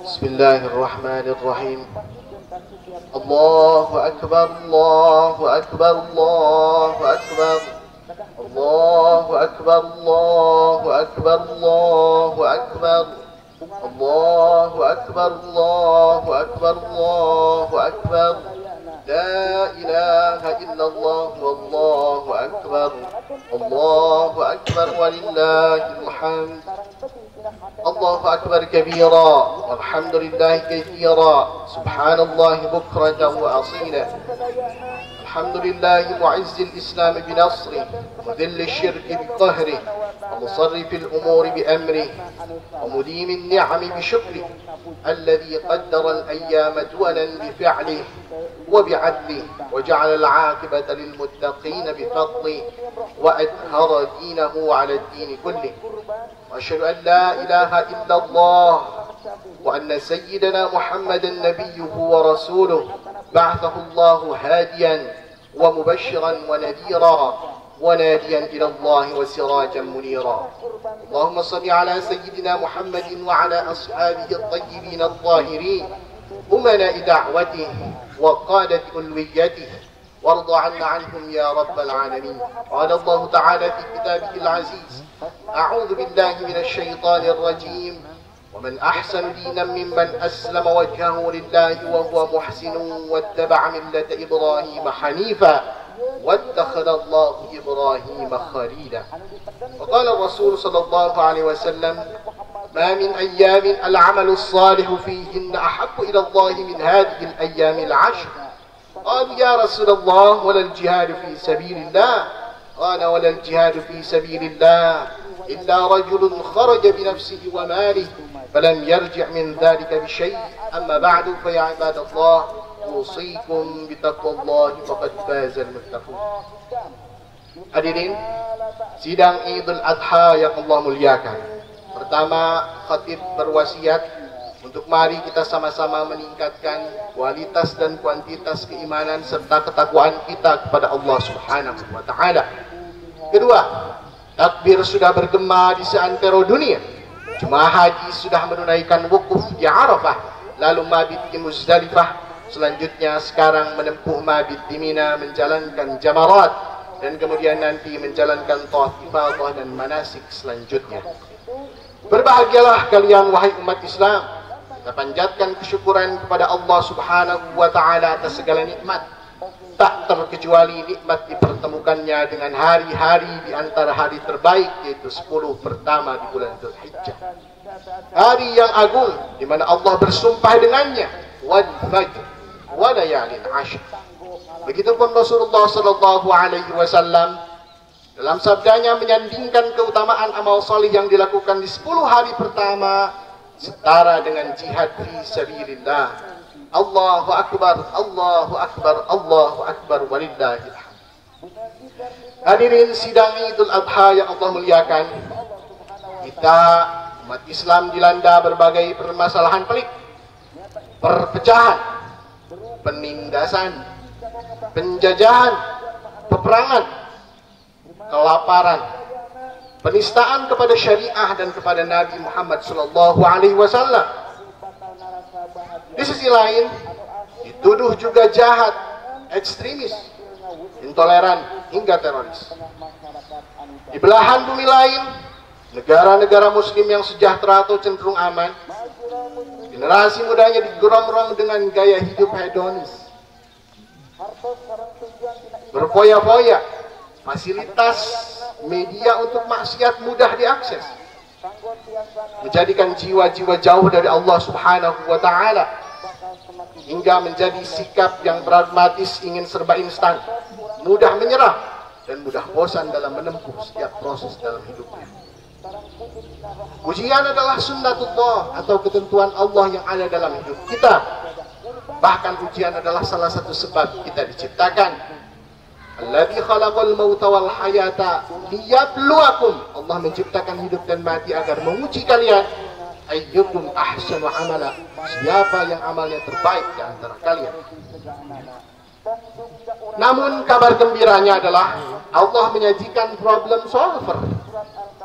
بسم الله الرحمن الرحيم. الله أكبر الله أكبر الله أكبر الله أكبر الله أكبر الله أكبر الله أكبر الله أكبر الله أكبر لا إله إلا الله والله أكبر الله أكبر ولله الحمد. الله أكبر كبيرا والحمد لله كثيرا سبحان الله بكرة وأصيلا. الحمد لله معز الإسلام بنصره وذل الشرك بقهره ومصرف الأمور بأمره ومديم النعم بشكره الذي قدر الأيام دولا بفعله وبعدله وجعل العاقبة للمتقين بفضله وأدهر دينه على الدين كله. وأشهد أن لا إله إلا الله وأن سيدنا محمدا نبيه ورسوله بعثه الله هاديا ومبشرا ونذيرا وناديا إلى الله وسراجا منيرا. اللهم صل على سيدنا محمد وعلى أصحابه الطيبين الطاهرين أمناء دعوته وقادة ألويته وارض عنا عنهم يا رب العالمين. قال الله تعالى في كتابه العزيز: أعوذ بالله من الشيطان الرجيم: ومن أحسن دينا ممن أسلم وجهه لله وهو محسن واتبع ملة إبراهيم حنيفا واتخذ الله إبراهيم خليلا. وقال الرسول صلى الله عليه وسلم: ما من أيام العمل الصالح فيهن أحب إلى الله من هذه الأيام العشر. قالوا: يا رسول الله ولا الجهاد في سبيل الله؟ قال: ولا الجهاد في سبيل الله إلا رجل خرج بنفسه وماله فلم يرجع من ذلك بشيء. أما بعد فيا عباد الله أوصيكم بتقوى الله فقد فاز المتقون. Hadirin, sidang Idul Adha yang Allah muliakan. Pertama, khatib berwasiat untuk mari kita sama-sama meningkatkan kualitas dan kuantitas keimanan serta ketakwaan kita kepada Allah Subhanahu wa taala. Kedua, takbir sudah bergema di seantero dunia. Jemaah haji sudah menunaikan wukuf di Arafah, lalu mabit di Muzdalifah. Selanjutnya sekarang menempuh mabit di Mina menjalankan jamarat dan kemudian nanti menjalankan tawaf ifadah dan manasik selanjutnya. Berbahagialah kalian wahai umat Islam. Kita panjatkan kesyukuran kepada Allah Subhanahu wa taala atas segala nikmat. Tak terkecuali nikmat dipertemukannya dengan hari-hari di antara hari terbaik, yaitu 10 pertama di bulan Dzulhijjah. Hari yang agung di mana Allah bersumpah dengannya, wal fajr wa layalin 'ashr. Begitupun Rasulullah sallallahu alaihi wasallam dalam sabdanya menyandingkan keutamaan amal salih yang dilakukan di 10 hari pertama setara dengan jihad fi sabilillah. Allahu akbar, Allahu akbar, Allahu akbar walillahil hamd. Hadirin sidang Idul Adha yang Allah muliakan, kita umat Islam dilanda berbagai permasalahan pelik, perpecahan, penindasan, penjajahan, peperangan, kelaparan, penistaan kepada syariah dan kepada Nabi Muhammad sallallahu alaihi wasallam. Di sisi lain, dituduh juga jahat, ekstremis, intoleran, hingga teroris. Di belahan bumi lain, negara-negara muslim yang sejahtera atau cenderung aman, generasi mudanya digerongrong dengan gaya hidup hedonis, berfoya-foya, fasilitas media untuk maksiat mudah diakses, menjadikan jiwa-jiwa jauh dari Allah Subhanahu wa taala, hingga menjadi sikap yang pragmatis, ingin serba instan, mudah menyerah dan mudah bosan dalam menempuh setiap proses dalam hidupnya. Ujian adalah sunnatullah atau ketentuan Allah yang ada dalam hidup kita. Bahkan ujian adalah salah satu sebab kita diciptakan. Alladzi khalaqal mauta wal hayata liyabluwakum. Allah menciptakan hidup dan mati agar menguji kalian. Ayyukum ahsanu amala. Siapa yang amalnya terbaik di antara kalian. Namun kabar gembiranya adalah Allah menyajikan problem solver,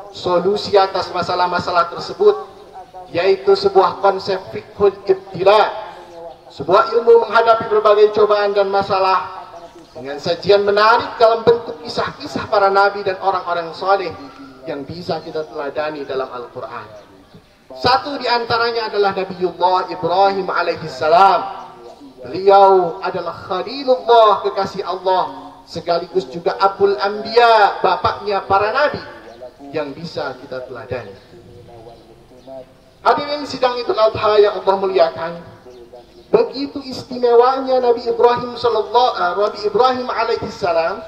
solusi atas masalah-masalah tersebut, yaitu sebuah konsep fiqhul ibtila, sebuah ilmu menghadapi berbagai cobaan dan masalah dengan sajian menarik dalam bentuk kisah-kisah para nabi dan orang-orang saleh yang bisa kita teladani dalam Al-Quran. Satu di antaranya adalah Nabiullah Ibrahim alaihissalam. Beliau adalah Khalilullah, kekasih Allah, sekaligus juga Abul Anbiya, bapaknya para nabi yang bisa kita teladani. Hadirin sidang Idul Adha yang Allah muliakan, begitu istimewanya Nabi Ibrahim alaihissalam.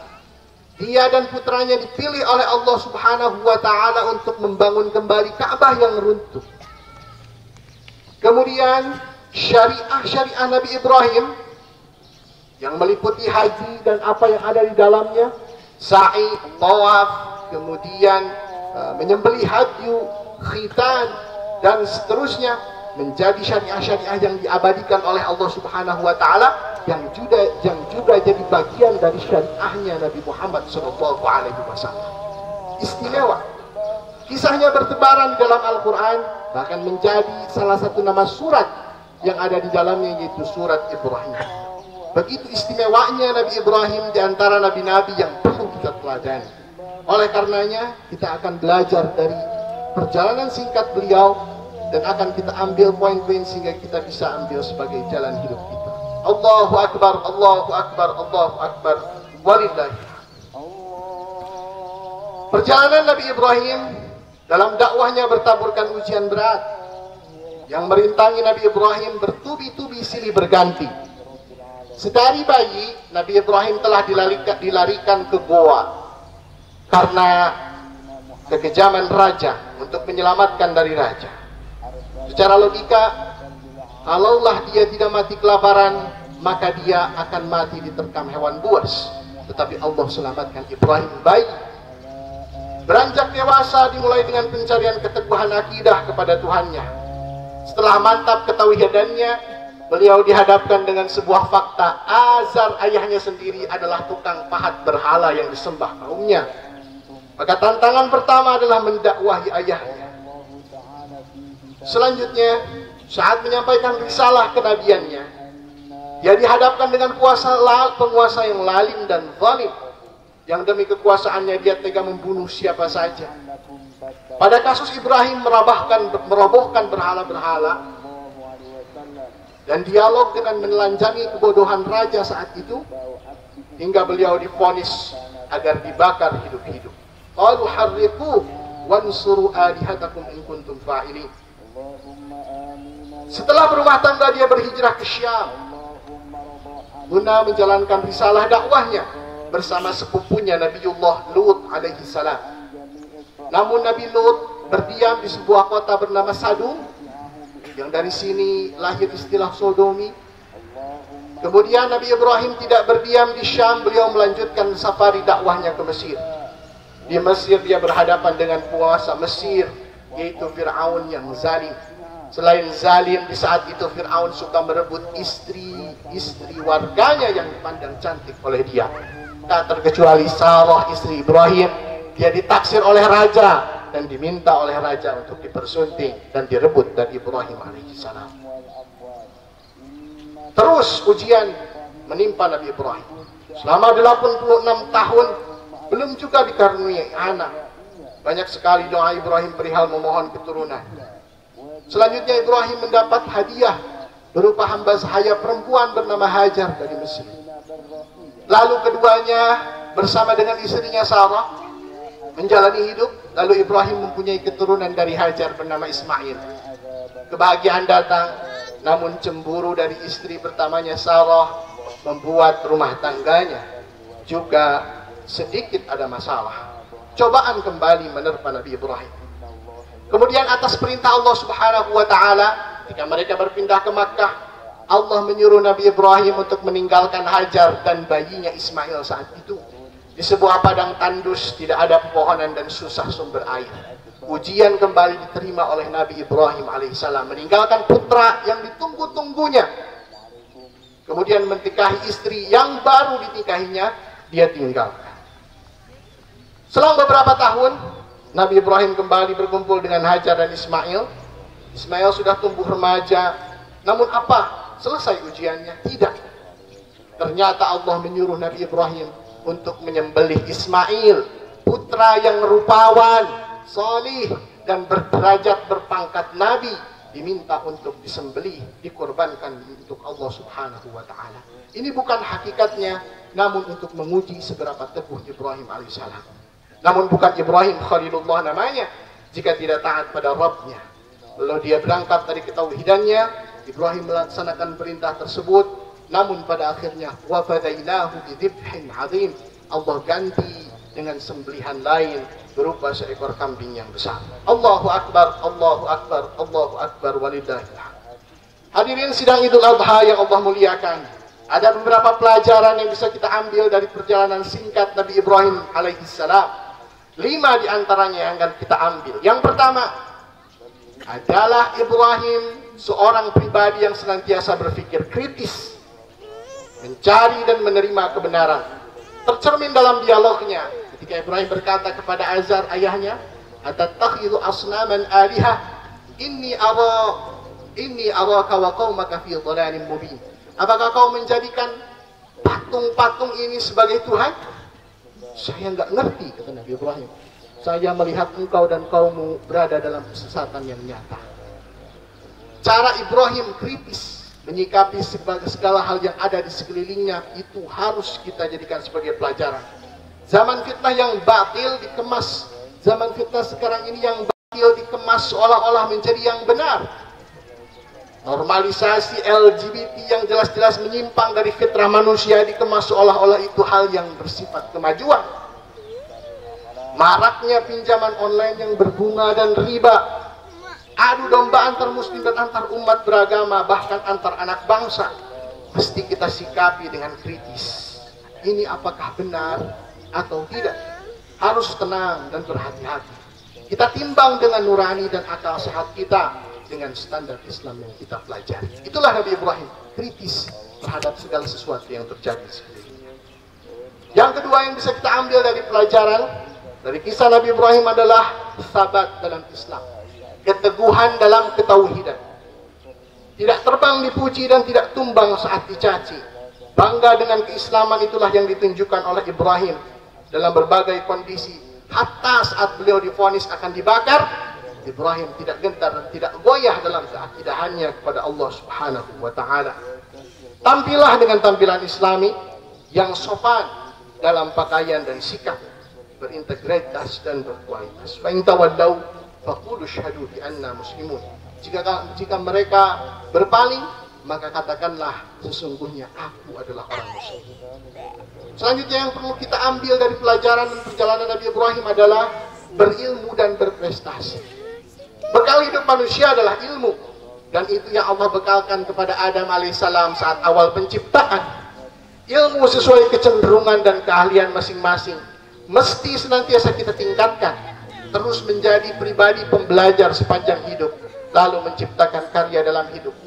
Dia dan putranya dipilih oleh Allah Subhanahu wa ta'ala untuk membangun kembali Ka'bah yang runtuh. Kemudian syariah Nabi Ibrahim yang meliputi haji dan apa yang ada di dalamnya, sa'i, tawaf, kemudian menyembelih hadyu, khitan, dan seterusnya, menjadi syariah-syariah yang diabadikan oleh Allah Subhanahu wa ta'ala, yang juga jadi bagian dari syariahnya Nabi Muhammad SAW. Istimewa. Kisahnya bertebaran di dalam Al-Quran, bahkan menjadi salah satu nama surat yang ada di dalamnya, yaitu surat Ibrahim. Begitu istimewanya Nabi Ibrahim di antara nabi-nabi yang perlu kita teladani. Oleh karenanya, kita akan belajar dari perjalanan singkat beliau dan akan kita ambil poin-poin sehingga kita bisa ambil sebagai jalan hidup kita. Allahu Akbar, Allahu Akbar, Allahu Akbar, walillahi. Perjalanan Nabi Ibrahim dalam dakwahnya bertaburkan ujian berat yang merintangi Nabi Ibrahim bertubi-tubi silih berganti. Sedari bayi, Nabi Ibrahim telah dilarikan ke goa karena kekejaman raja untuk menyelamatkan dari raja. Secara logika, kalaulah dia tidak mati kelaparan, maka dia akan mati diterkam hewan buas. Tetapi Allah selamatkan Ibrahim bayi. Beranjak dewasa dimulai dengan pencarian keteguhan akidah kepada Tuhannya. Setelah mantap ketauhidannya, beliau dihadapkan dengan sebuah fakta. Azar, ayahnya sendiri, adalah tukang pahat berhala yang disembah kaumnya. Maka tantangan pertama adalah mendakwahi ayahnya. Selanjutnya, saat menyampaikan risalah kenabiannya, dia dihadapkan dengan penguasa yang lalim dan zalim, yang demi kekuasaannya dia tega membunuh siapa saja. Pada kasus Ibrahim merobohkan berhala-berhala, dan dialog dengan menelanjangi kebodohan raja saat itu, hingga beliau divonis agar dibakar hidup-hidup. Qalu harriquhu wansuru alihatakum in kuntum fa'ilin. Setelah berumah tangga, dia berhijrah ke Syam guna menjalankan risalah dakwahnya bersama sepupunya Nabiullah Lut alaihi salam. Namun Nabi Lut berdiam di sebuah kota bernama Sadum, yang dari sini lahir istilah sodomi. Kemudian Nabi Ibrahim tidak berdiam di Syam, beliau melanjutkan safari dakwahnya ke Mesir. Di Mesir dia berhadapan dengan penguasa Mesir, yaitu Fir'aun yang zalim. Selain zalim, di saat itu Fir'aun suka merebut istri warganya yang dipandang cantik oleh dia. Tak terkecuali Sarah, istri Ibrahim. Dia ditaksir oleh raja dan diminta oleh raja untuk dipersunting dan direbut dari Ibrahim alaihissalam. Terus ujian menimpa Nabi Ibrahim. Selama 86 tahun belum juga dikaruniai anak. Banyak sekali doa Ibrahim perihal memohon keturunan. Selanjutnya Ibrahim mendapat hadiah berupa hamba sahaya perempuan bernama Hajar dari Mesir. Lalu keduanya bersama dengan istrinya Sarah menjalani hidup. Lalu Ibrahim mempunyai keturunan dari Hajar bernama Ismail. Kebahagiaan datang, namun cemburu dari istri pertamanya Sarah membuat rumah tangganya juga sedikit ada masalah. Cobaan kembali menerpa Nabi Ibrahim. Kemudian atas perintah Allah Subhanahu wa ta'ala, ketika mereka berpindah ke Makkah, Allah menyuruh Nabi Ibrahim untuk meninggalkan Hajar dan bayinya Ismail saat itu di sebuah padang tandus, tidak ada pepohonan dan susah sumber air. Ujian kembali diterima oleh Nabi Ibrahim alaihissalam, meninggalkan putra yang ditunggu-tunggunya. Kemudian menikahi istri yang baru dinikahinya, dia tinggalkan. Selang beberapa tahun, Nabi Ibrahim kembali berkumpul dengan Hajar dan Ismail. Ismail sudah tumbuh remaja. Namun apa? Selesai ujiannya? Tidak. Ternyata Allah menyuruh Nabi Ibrahim untuk menyembelih Ismail, putra yang rupawan, salih, dan berderajat berpangkat Nabi, diminta untuk disembelih, dikorbankan untuk Allah Subhanahu wa Ta'ala. Ini bukan hakikatnya, namun untuk menguji seberapa teguh Ibrahim alaihissalam. Namun bukan Ibrahim Khalilullah namanya jika tidak taat pada Rabbnya. Lalu dia berangkat dari ketauhidannya, Ibrahim melaksanakan perintah tersebut, namun pada akhirnya wa fadainahu bidzibhin adzim, Allah ganti dengan sembelihan lain berupa seekor kambing yang besar. Allahu Akbar, Allahu Akbar, Allahu Akbar, walillahil hamd. Hadirin sidang Idul Adha yang Allah muliakan, ada beberapa pelajaran yang bisa kita ambil dari perjalanan singkat Nabi Ibrahim alaihissalam. 5 di antaranya yang akan kita ambil. Yang pertama adalah Ibrahim seorang pribadi yang senantiasa berpikir kritis, mencari dan menerima kebenaran. Tercermin dalam dialognya ketika Ibrahim berkata kepada Azar ayahnya, "Atattakhidhu asnaman alihah inni araka wa qaumaka fi dhalalin mubin." Apakah kau menjadikan patung-patung ini sebagai Tuhan? Saya nggak ngerti, kata Nabi Ibrahim. Saya melihat engkau dan kaummu berada dalam kesesatan yang nyata. Cara Ibrahim kritis menyikapi segala hal yang ada di sekelilingnya itu harus kita jadikan sebagai pelajaran. Zaman fitnah yang batil dikemas, zaman fitnah sekarang ini yang batil dikemas seolah-olah menjadi yang benar. Normalisasi LGBT yang jelas-jelas menyimpang dari fitrah manusia dikemas seolah-olah itu hal yang bersifat kemajuan. Maraknya pinjaman online yang berbunga dan riba, adu domba antar muslim dan antar umat beragama, bahkan antar anak bangsa, mesti kita sikapi dengan kritis. Ini apakah benar atau tidak? Harus tenang dan berhati-hati. Kita timbang dengan nurani dan akal sehat kita dengan standar Islam yang kita pelajari. Itulah Nabi Ibrahim, kritis terhadap segala sesuatu yang terjadi sekelilingnya. Yang kedua yang bisa kita ambil dari pelajaran dari kisah Nabi Ibrahim adalah sabat dalam Islam, keteguhan dalam ketauhidan. Tidak terbang dipuji dan tidak tumbang saat dicaci. Bangga dengan keislaman itulah yang ditunjukkan oleh Ibrahim dalam berbagai kondisi. Hatta saat beliau divonis akan dibakar, Ibrahim tidak gentar dan tidak goyah dalam keakidahannya kepada Allah Subhanahu wa Ta'ala. Tampillah dengan tampilan Islami yang sopan dalam pakaian dan sikap, berintegritas dan berkualitas. Fa in tawallaw faqulu asyhadu bi anna muslimun. Jika mereka berpaling, maka katakanlah sesungguhnya aku adalah orang muslim. Selanjutnya yang perlu kita ambil dari pelajaran dan perjalanan Nabi Ibrahim adalah berilmu dan berprestasi. Bekal hidup manusia adalah ilmu, dan itu yang Allah bekalkan kepada Adam alaihissalam saat awal penciptaan. Ilmu sesuai kecenderungan dan keahlian masing-masing mesti senantiasa kita tingkatkan, terus menjadi pribadi pembelajar sepanjang hidup, lalu menciptakan karya dalam hidup.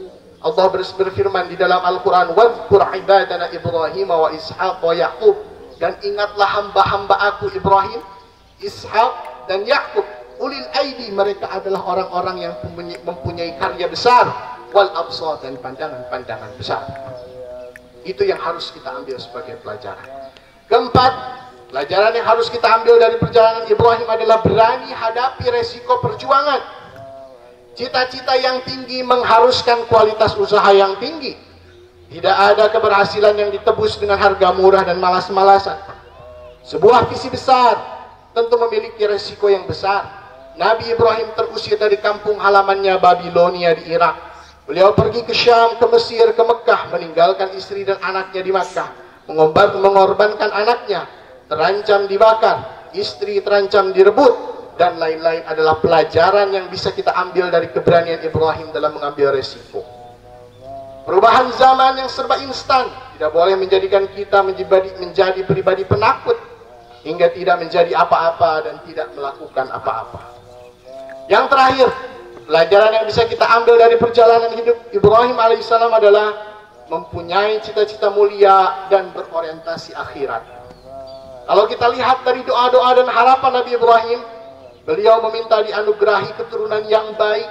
Allah berfirman di dalam Al-Quran, "Wadhkur ibadana Ibrahim wa Ishaq wa Yaqub." Dan ingatlah hamba-hamba aku Ibrahim, Ishaq dan Yaqub. Ulil aidi, mereka adalah orang-orang yang mempunyai karya besar, wal absar, dan pandangan-pandangan besar. Itu yang harus kita ambil sebagai pelajaran. Keempat, pelajaran yang harus kita ambil dari perjalanan Ibrahim adalah berani hadapi resiko perjuangan. Cita-cita yang tinggi mengharuskan kualitas usaha yang tinggi. Tidak ada keberhasilan yang ditebus dengan harga murah dan malas-malasan. Sebuah visi besar tentu memiliki resiko yang besar. Nabi Ibrahim terusir dari kampung halamannya Babilonia di Irak. Beliau pergi ke Syam, ke Mesir, ke Mekah, meninggalkan istri dan anaknya di Makkah, mengorbankan anaknya, terancam dibakar, istri terancam direbut, dan lain-lain adalah pelajaran yang bisa kita ambil dari keberanian Ibrahim dalam mengambil resiko. Perubahan zaman yang serba instan tidak boleh menjadikan kita menjadi pribadi penakut hingga tidak menjadi apa-apa dan tidak melakukan apa-apa. Yang terakhir, pelajaran yang bisa kita ambil dari perjalanan hidup Ibrahim alaihissalam adalah mempunyai cita-cita mulia dan berorientasi akhirat. Kalau kita lihat dari doa-doa dan harapan Nabi Ibrahim, beliau meminta dianugerahi keturunan yang baik,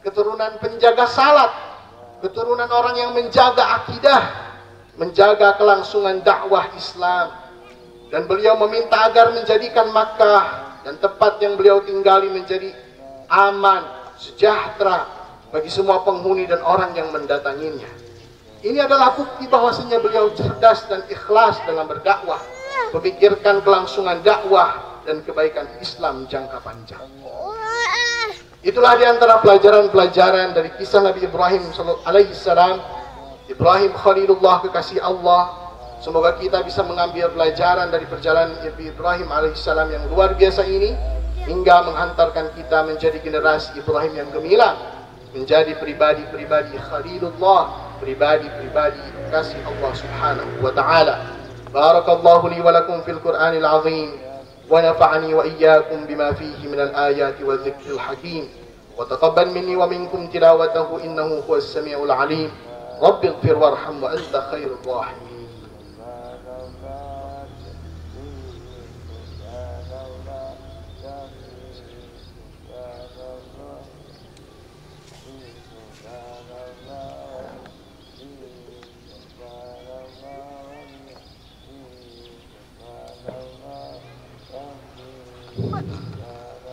keturunan penjaga salat, keturunan orang yang menjaga akidah, menjaga kelangsungan dakwah Islam. Dan beliau meminta agar menjadikan Makkah dan tempat yang beliau tinggali menjadi aman, sejahtera bagi semua penghuni dan orang yang mendatanginya. Ini adalah bukti bahwasanya beliau cerdas dan ikhlas dalam berdakwah, memikirkan kelangsungan dakwah dan kebaikan Islam jangka panjang. Itulah di antara pelajaran-pelajaran dari kisah Nabi Ibrahim alaihissalam, Ibrahim Khalilullah, kekasih Allah. Semoga kita bisa mengambil pelajaran dari perjalanan Ibrahim alaihissalam yang luar biasa ini, hingga menghantarkan kita menjadi generasi Ibrahim yang gemilang, menjadi pribadi-pribadi Khalilullah, pribadi-pribadi kasih Allah subhanahu wa ta'ala. Barakallahu li wa lakum fil Qur'anil azim, wa nafa'ani wa iyyakum bima fihi minal ayati wa dzikril hakim, wa taqabbal minni wa minkum tilawatahu innahu huwas samiul alim. Rabbighfir warham wa anta khairur rahimin.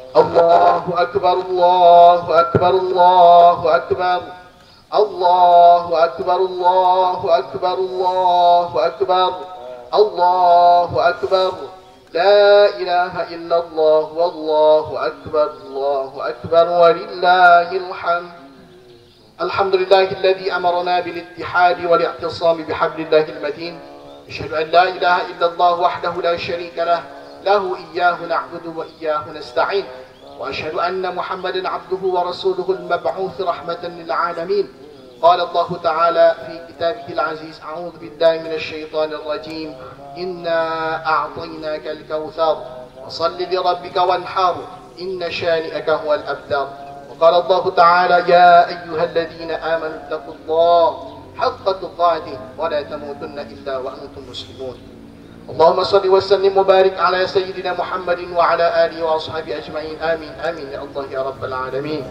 Allahu Akbar, Allahu Akbar, Allahu Akbar, Allahu Akbar, Allahu Akbar, Allahu Akbar, Allahu Akbar, La ilaha illallah, Wallahu Akbar, Allahu Akbar, Walillahil hamd. Alhamdulillahilladzi amarna bil ittihadi wal i'tisami bihablillahil matin. Asyhadu an la ilaha illallah wahdahu la syarika lah, lahu iyyahu na'budu wa iyyahu nasta'in. وأشهد أن محمدا عبده ورسوله المبعوث رحمة للعالمين. قال الله تعالى في كتابه العزيز: أعوذ بالله من الشيطان الرجيم. إنا أعطيناك الكوثر فصل لربك وانحر إن شانئك هو الأبتر. وقال الله تعالى: يا أيها الذين آمنوا اتقوا الله حق تقاته ولا تموتن إلا وأنتم مسلمون. اللهم صل وسلم وبارك على سيدنا محمد وعلى آله وأصحابه أجمعين. آمين آمين يا الله يا رب العالمين.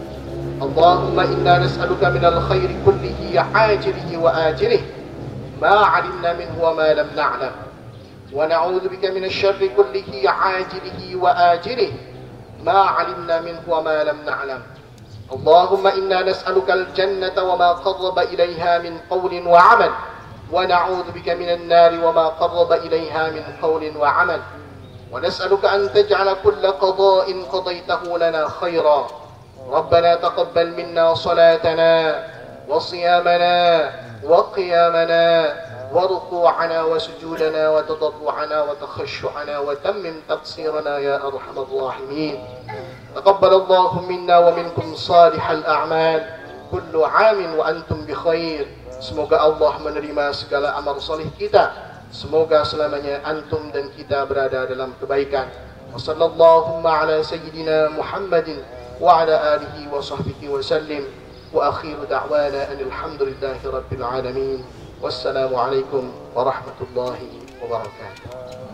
اللهم إنا نسألك من الخير كله عاجله وآجله ما علمنا منه وما لم نعلم، ونعوذ بك من الشر كله عاجله وآجله ما علمنا منه وما لم نعلم. اللهم إنا نسألك الجنة وما قرب إليها من قول وعمل، ونعوذ بك من النار وما قرب إليها من قول وعمل، ونسألك أن تجعل كل قضاء قضيته لنا خيرا. ربنا تقبل منا صلاتنا وصيامنا وقيامنا وركوعنا وسجودنا وتضرعنا وتخشعنا وتمم تقصيرنا يا أرحم الراحمين. تقبل الله منا ومنكم صالح الأعمال. كل عام وأنتم بخير. Semoga Allah menerima segala amal soleh kita. Semoga selamanya antum dan kita berada dalam kebaikan. Wassallallahu ala sayyidina Muhammadin wa ala alihi wa sahbihi wa sallim. Wa akhiru da'wana alhamdulillahi rabbil alamin. Wassalamu alaikum warahmatullahi wabarakatuh.